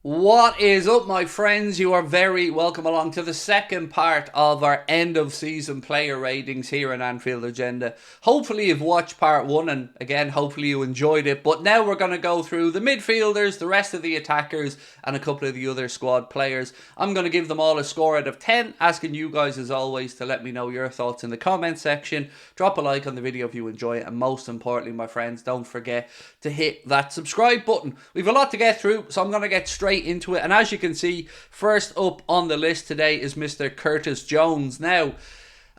What is up, my friends? You are very welcome along to the second part of our end of season player ratings here in Anfield Agenda. Hopefully you've watched part one, and again, hopefully you enjoyed it. But now we're going to go through the midfielders, the rest of the attackers, and a couple of the other squad players. I'm going to give them all a score out of 10, asking you guys as always to let me know your thoughts in the comment section. Drop a like on the video if you enjoy it, and most importantly, my friends, don't forget to hit that subscribe button. We've a lot to get through, so I'm going to get straight into it. And as you can see, first up on the list today is Mr. Curtis Jones. Now,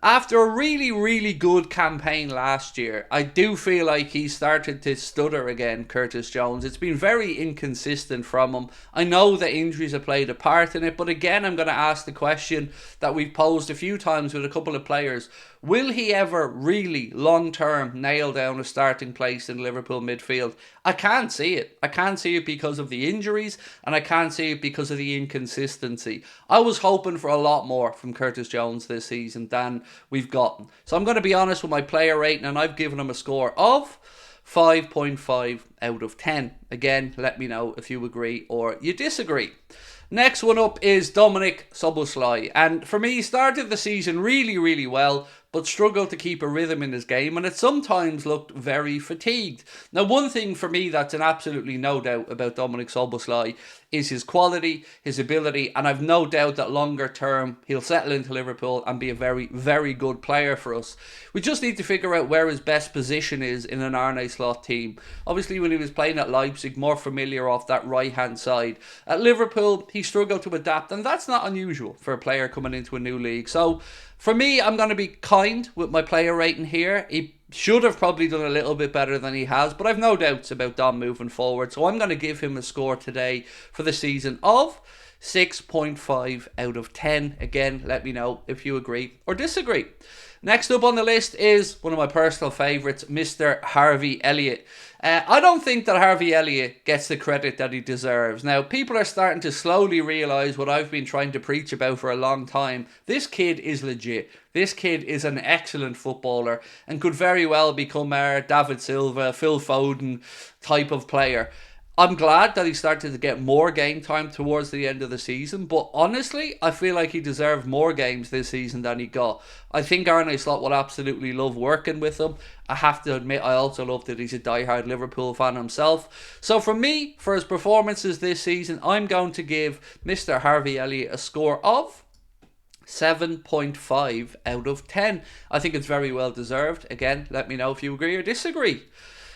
after a really good campaign last year, I do feel like he started to stutter again, Curtis Jones. It's been very inconsistent from him. I know that injuries have played a part in it, but again, I'm going to ask the question that we've posed a few times with a couple of players. Will he ever really long-term nail down a starting place in Liverpool midfield? I can't see it. I can't see it because of the injuries, and I can't see it because of the inconsistency. I was hoping for a lot more from Curtis Jones this season than we've gotten. So I'm going to be honest with my player rating, and I've given him a score of 5.5 out of 10. Again, let me know if you agree or you disagree. Next one up is Dominik Szoboszlai, and for me, he started the season really well, but struggled to keep a rhythm in his game, and it sometimes looked very fatigued. Now, one thing for me that's an absolutely no doubt about Dominik Szoboszlai is his quality, his ability, and I've no doubt that longer term he'll settle into Liverpool and be a very good player for us. We just need to figure out where his best position is in an Arne Slot team. Obviously, when he was playing at Leipzig, more familiar off that right-hand side. At Liverpool, he struggled to adapt, and that's not unusual for a player coming into a new league. So, for me, I'm going to be kind with my player rating here. He should have probably done a little bit better than he has, but I've no doubts about Dom moving forward. So I'm going to give him a score today for the season of 6.5 out of 10. Again, let me know if you agree or disagree. Next up on the list is one of my personal favourites, Mr. Harvey Elliott. I don't think that Harvey Elliott gets the credit that he deserves. Now, people are starting to slowly realise what I've been trying to preach about for a long time. This kid is legit. This kid is an excellent footballer and could very well become our David Silva, Phil Foden type of player. I'm glad that he started to get more game time towards the end of the season, but honestly, I feel like he deserved more games this season than he got. I think Arne Slot will absolutely love working with him. I have to admit, I also love that he's a diehard Liverpool fan himself. So for me, for his performances this season, I'm going to give Mr. Harvey Elliott a score of 7.5 out of 10. I think it's very well deserved. Again, let me know if you agree or disagree.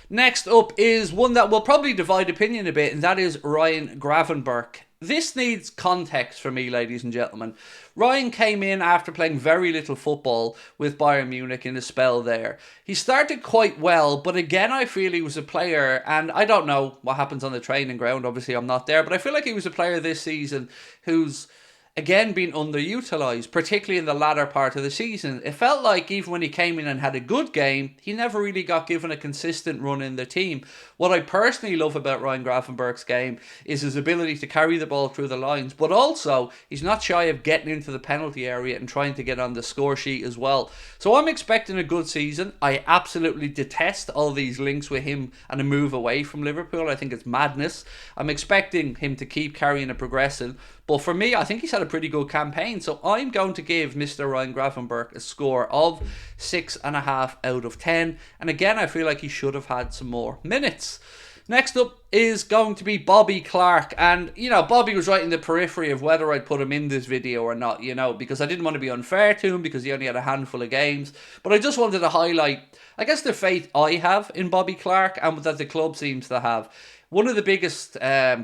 Next up is one that will probably divide opinion a bit, and that is Ryan Gravenberch. This needs context for me, ladies and gentlemen. Ryan came in after playing very little football with Bayern Munich in a spell there. He started quite well, but again, I feel he was a player, and I don't know what happens on the training ground, obviously I'm not there, but I feel like he was a player this season who's again being underutilised, particularly in the latter part of the season. It felt like even when he came in and had a good game, he never really got given a consistent run in the team. What I personally love about Ryan Gravenberch's game is his ability to carry the ball through the lines, but also he's not shy of getting into the penalty area and trying to get on the score sheet as well. So I'm expecting a good season. I absolutely detest all these links with him and a move away from Liverpool. I think it's madness. I'm expecting him to keep carrying and progressing. But for me, I think he's had a pretty good campaign. So I'm going to give Mr. Ryan Gravenberch a score of 6.5 out of 10. And again, I feel like he should have had some more minutes. Next up is going to be Bobby Clark. And, you know, Bobby was right in the periphery of whether I'd put him in this video or not, you know, because I didn't want to be unfair to him because he only had a handful of games. But I just wanted to highlight, I guess, the faith I have in Bobby Clark and that the club seems to have. One of the biggest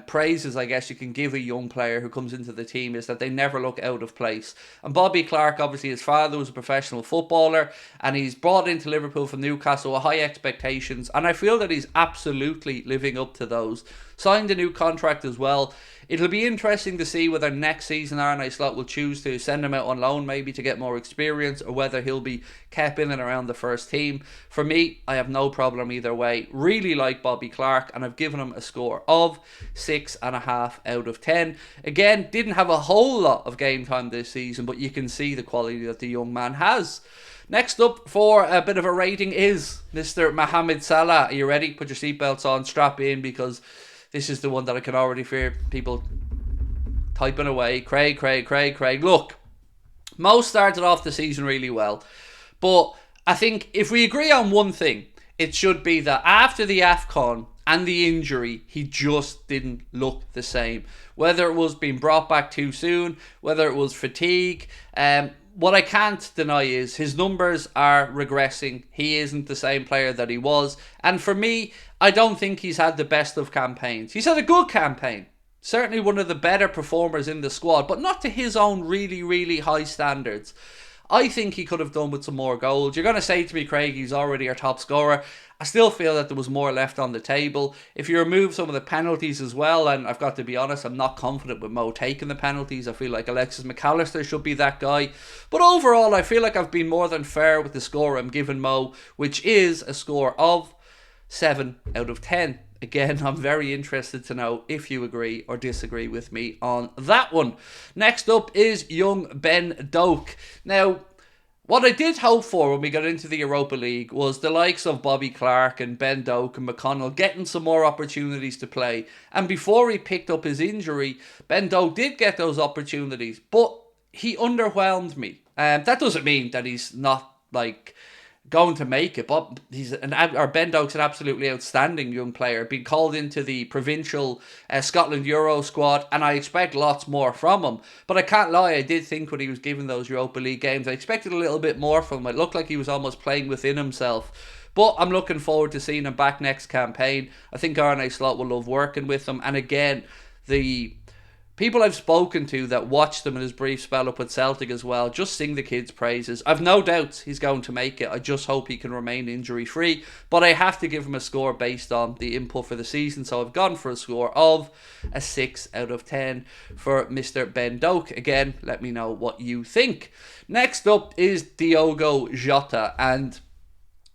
praises, I guess, you can give a young player who comes into the team is that they never look out of place. And Bobby Clark, obviously, his father was a professional footballer, and he's brought into Liverpool from Newcastle with high expectations, and I feel that he's absolutely living up to those. Signed a new contract as well. It'll be interesting to see whether next season Arne Slot will choose to send him out on loan maybe to get more experience, or whether he'll be kept in and around the first team. For me, I have no problem either way. Really like Bobby Clark, and I've given him a score of 6.5 out of 10. Again, didn't have a whole lot of game time this season, but you can see the quality that the young man has. Next up for a bit of a rating is Mr. Mohamed Salah. Are you ready? Put your seatbelts on, strap in, because this is the one that I can already fear people typing away. Craig. Look, Mo started off the season really well. But I think if we agree on one thing, it should be that after the AFCON and the injury, he just didn't look the same. Whether it was being brought back too soon, whether it was fatigue, what I can't deny is his numbers are regressing. He isn't the same player that he was. And for me, I don't think he's had the best of campaigns. He's had a good campaign. Certainly one of the better performers in the squad, but not to his own really, really high standards. I think he could have done with some more goals. You're going to say to me, Craig, he's already our top scorer. I still feel that there was more left on the table. If you remove some of the penalties as well, and I've got to be honest, I'm not confident with Mo taking the penalties. I feel like Alexis McAllister should be that guy. But overall, I feel like I've been more than fair with the score I'm giving Mo, which is a score of 7 out of 10. Again, I'm very interested to know if you agree or disagree with me on that one. Next up is young Ben Doak. Now, what I did hope for when we got into the Europa League was the likes of Bobby Clark and Ben Doak and McConnell getting some more opportunities to play. And before he picked up his injury, Ben Doak did get those opportunities, but he underwhelmed me. That doesn't mean that he's not going to make it, but Ben Doak's an absolutely outstanding young player, being called into the provincial Scotland Euro squad, and I expect lots more from him. But I can't lie, I did think when he was given those Europa League games, I expected a little bit more from him. It looked like he was almost playing within himself. But I'm looking forward to seeing him back next campaign. I think Arne Slot will love working with him, and again, the people I've spoken to that watched him in his brief spell up at Celtic as well just sing the kid's praises. I've no doubts he's going to make it. I just hope he can remain injury free. But I have to give him a score based on the input for the season. So I've gone for a score of a 6 out of 10 for Mr. Ben Doak. Again, let me know what you think. Next up is Diogo Jota. And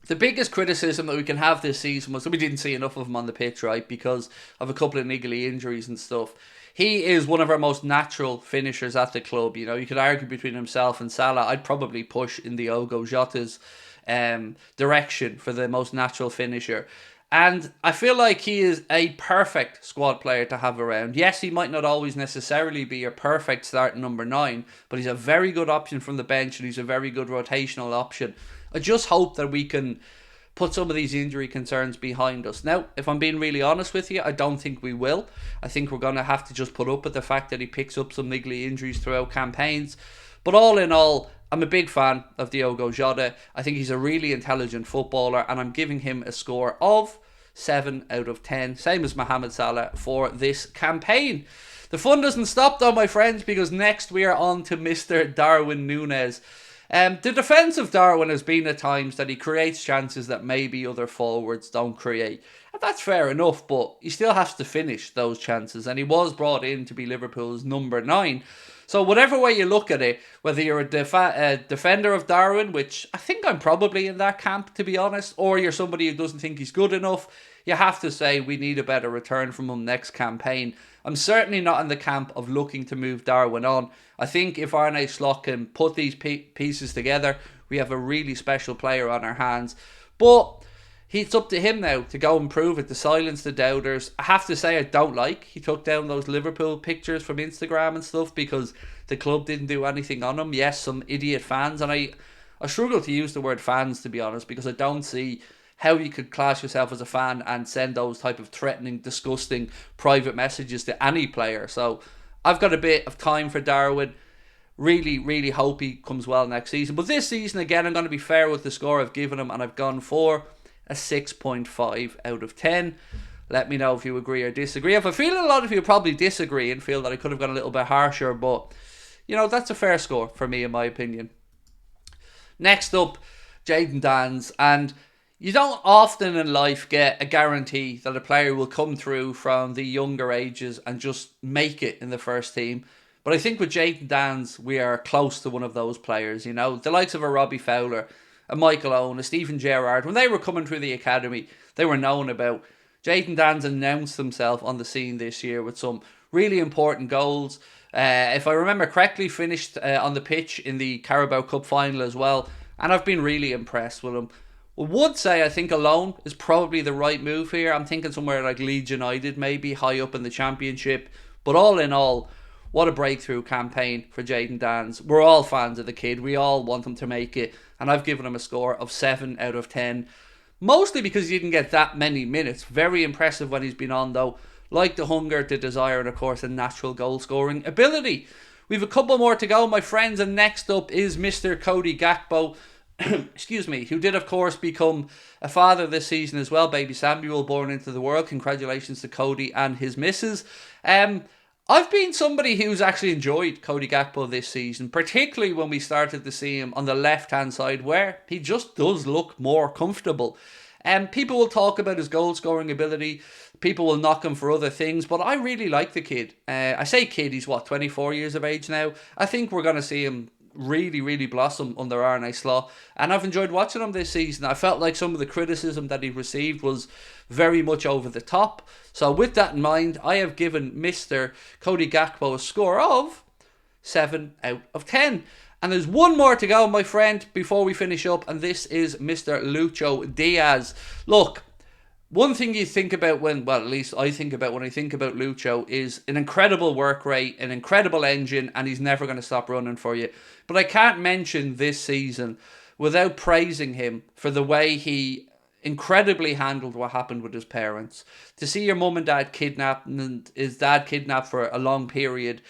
the biggest criticism that we can have this season was that we didn't see enough of him on the pitch, right? Because of a couple of niggly injuries and stuff. He is one of our most natural finishers at the club. You know, you could argue between himself and Salah. I'd probably push in Diogo Jota's direction for the most natural finisher. And I feel like he is a perfect squad player to have around. Yes, he might not always necessarily be a perfect starting number 9, but he's a very good option from the bench and he's a very good rotational option. I just hope that we can put some of these injury concerns behind us. Now, if I'm being really honest with you, I don't think we will. I think we're going to have to just put up with the fact that he picks up some niggly injuries throughout campaigns. But all in all, I'm a big fan of Diogo Jota. I think he's a really intelligent footballer, and I'm giving him a score of 7 out of 10, same as Mohamed Salah for this campaign. The fun doesn't stop though, my friends, because next we are on to Mr. Darwin Núñez. The defence of Darwin has been at times that he creates chances that maybe other forwards don't create. And that's fair enough, but he still has to finish those chances. And he was brought in to be Liverpool's number 9. So whatever way you look at it, whether you're a defender of Darwin, which I think I'm probably in that camp, to be honest, or you're somebody who doesn't think he's good enough, you have to say we need a better return from him next campaign. I'm certainly not in the camp of looking to move Darwin on. I think if Arne Slot can put these pieces together, we have a really special player on our hands. But it's up to him now to go and prove it, to silence the doubters. I have to say I don't like he took down those Liverpool pictures from Instagram and stuff because the club didn't do anything on him. Yes, some idiot fans, and I struggle to use the word fans, to be honest, because I don't see how you could class yourself as a fan and send those type of threatening, disgusting private messages to any player. So I've got a bit of time for Darwin. Really, really hope he comes well next season. But this season, again, I'm going to be fair with the score I've given him, and I've gone for a 6.5 out of 10. Let me know if you agree or disagree. If I feel a lot of you probably disagree and feel that I could have gone a little bit harsher, but, you know, that's a fair score for me, in my opinion. Next up, Jayden Danns, and you don't often in life get a guarantee that a player will come through from the younger ages and just make it in the first team. But I think with Jayden Danns, we are close to one of those players. You know, the likes of a Robbie Fowler, a Michael Owen, a Stephen Gerrard, when they were coming through the academy, they were known about. Jayden Danns announced himself on the scene this year with some really important goals. If I remember correctly, finished on the pitch in the Carabao Cup final as well. And I've been really impressed with him. I would say I think a loan is probably the right move here. I'm thinking somewhere like Leeds United, maybe high up in the Championship. But all in all, what a breakthrough campaign for Jayden Danns. We're all fans of the kid. We all want him to make it. And I've given him a score of 7 out of 10. Mostly because he didn't get that many minutes. Very impressive when he's been on, though. Like the hunger, the desire, and of course the natural goal scoring ability. We've a couple more to go, my friends, and next up is Mr. Cody Gakpo, excuse me, who did of course become a father this season as well. Baby Samuel born into the world. Congratulations to Cody and his missus. I've been somebody who's actually enjoyed Cody Gakpo this season, particularly when we started to see him on the left-hand side where he just does look more comfortable. People will talk about his goal-scoring ability. People will knock him for other things, but I really like the kid. I say kid, he's 24 years of age now. I think we're going to see him really, really blossom under Arne Slot, and I've enjoyed watching him this season. I felt like some of the criticism that he received was very much over the top. So with that in mind, I have given Mr. Cody Gakpo a score of 7 out of 10. And there's one more to go, my friend, before we finish up, and this is Mr. Lucho Diaz. Look, one thing you think about when, well, at least I think about when I think about Lucho, is an incredible work rate, an incredible engine, and he's never going to stop running for you. But I can't mention this season without praising him for the way he incredibly handled what happened with his parents. To see your mum and dad kidnapped and his dad kidnapped for a long period,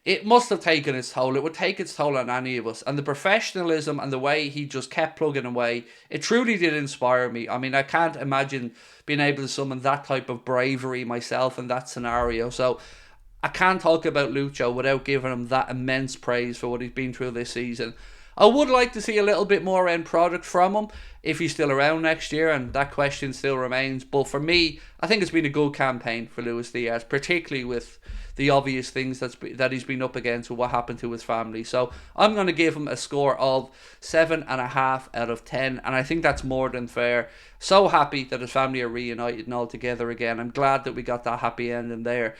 it must have taken its toll. It would take its toll on any of us. And the professionalism and the way he just kept plugging away, it truly did inspire me. I mean, I can't imagine being able to summon that type of bravery myself in that scenario. So I can't talk about Lucho without giving him that immense praise for what he's been through this season. I would like to see a little bit more end product from him if he's still around next year, and that question still remains. But for me, I think it's been a good campaign for Luis Diaz, particularly with the obvious things that he's been up against with what happened to his family. So I'm going to give him a score of 7.5 out of 10, and I think that's more than fair. So happy that his family are reunited and all together again. I'm glad that we got that happy ending there.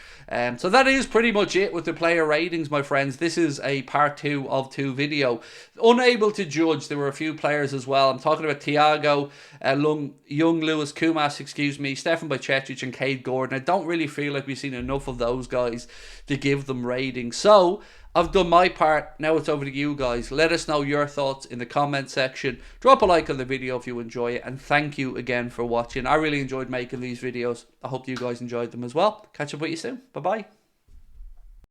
So that is pretty much it with the player ratings, my friends. This is a part 2 of 2 video. Unable to judge, there were a few players as well. I'm talking about Thiago, young Lewis Kumas, Stefan Bajcetic and Cade Gordon. I don't really feel like we've seen enough of those guys to give them ratings. So I've done my part. Now it's over to you guys. Let us know your thoughts in the comment section. Drop a like on the video if you enjoy it, and thank you again for watching. I really enjoyed making these videos. I hope you guys enjoyed them as well. Catch up with you soon. Bye bye.